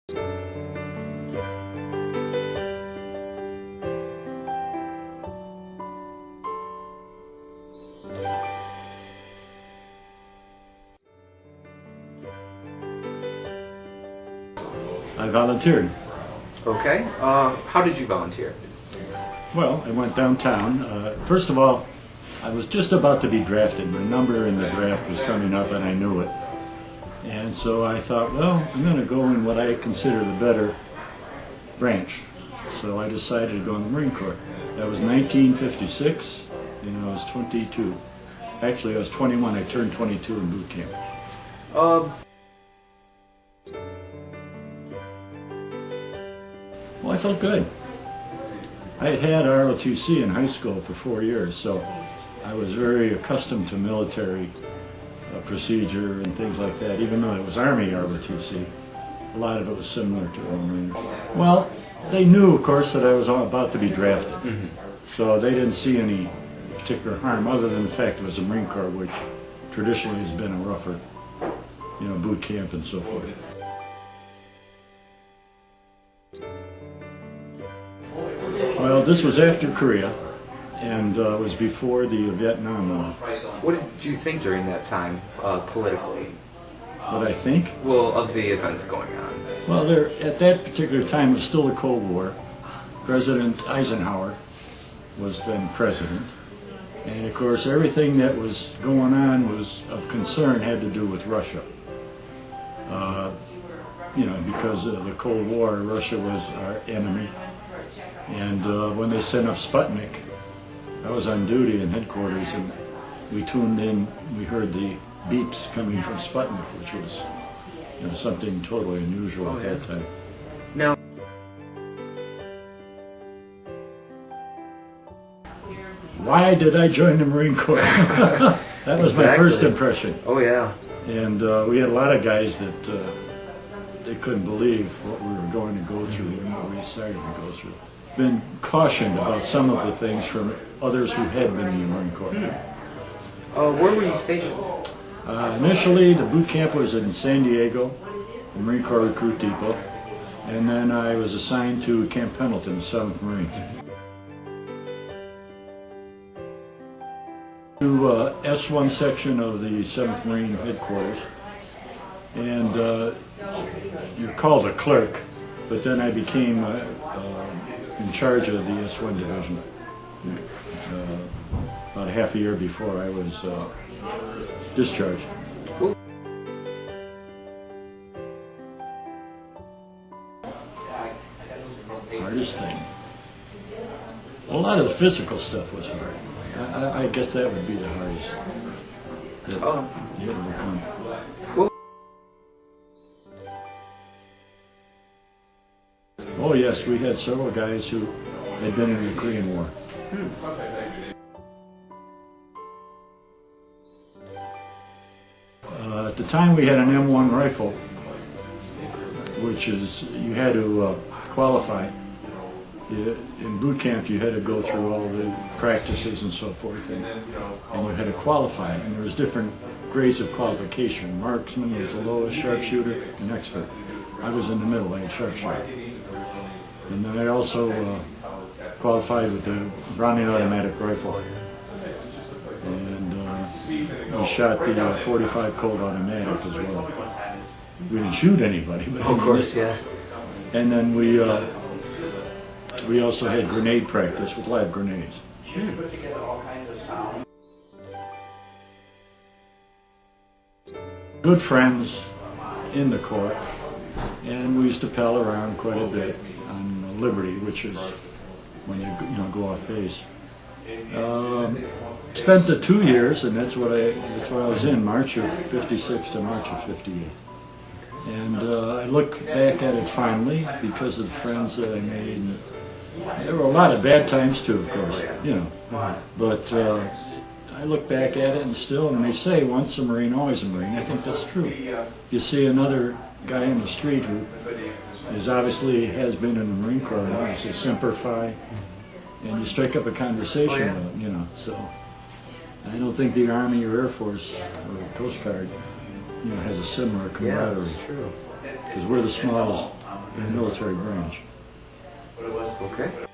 I volunteered. Okay. How did you volunteer? Well, I went downtown. First of all, I was just about to be drafted. My number in the draft was coming up and I knew it. And so I thought, well, I'm going to go in what I consider the better branch. So I decided to go in the Marine Corps. That was 1956 and I was 22. Actually, I was 21. I turned 22 in boot camp. Well, I felt good. I had had ROTC in high school for 4 years, so I was very accustomed to military procedure and things like that. Even though it was Army ROTC, a lot of it was similar to the Marines. Well, they knew, of course, that I was about to be drafted, so they didn't see any particular harm other than the fact it was the Marine Corps, which traditionally has been a rougher, boot camp and so forth. Well, this was after Korea, and was before the Vietnam War. What did you think during that time, politically? What I think? Well, of the events going on. Well, at that particular time, it was still the Cold War. President Eisenhower was then president. And of course, everything that was going on was of concern had to do with Russia. Because of the Cold War, Russia was our enemy. And when they sent up Sputnik, I was on duty in headquarters, and we tuned in. We heard the beeps coming from Sputnik, which was something totally unusual at that time. Now, why did I join the Marine Corps? That was my first impression. Oh yeah. And we had a lot of guys that they couldn't believe what we were going to go through and what we started to go through. Been cautioned about some of the things from others who had been in the Marine Corps. Where were you stationed? Initially, the boot camp was in San Diego, the Marine Corps Recruit Depot, and then I was assigned to Camp Pendleton, 7th Marines. To S1 section of the 7th Marine headquarters, and you're called a clerk, but then I became in charge of the S1 division about half a year before I was discharged. Hardest thing. A lot of the physical stuff was hard. I guess that would be the hardest that you had overcome. Oh yes, we had several guys who had been in the Korean War. At the time we had an M1 rifle, which is, you had to qualify. In boot camp you had to go through all the practices and so forth, and you had to qualify, and there was different grades of qualification. Marksman was the lowest, sharpshooter, and expert. I was in the middle, I had sharpshooter. And then I also qualified with the Browning automatic rifle. And we shot the 45 Colt automatic as well. We didn't shoot anybody, but of course, yeah. And then we also had grenade practice with live grenades. Good friends in the Corps, and we used to pal around quite a bit on Liberty, which is when you go off base. Spent the 2 years, and that's what I was in, March of '56 to March of '58. And I look back at it fondly because of the friends that I made. And there were a lot of bad times too, of course, but I look back at it and still, and they say once a Marine, always a Marine. I think that's true. You see another guy in the street who has been in the Marine Corps, and he's a Semper Fi, and you strike up a conversation with him, so I don't think the Army or Air Force or the Coast Guard, has a similar camaraderie. Yeah, that's true. Because we're the smallest military branch. Okay.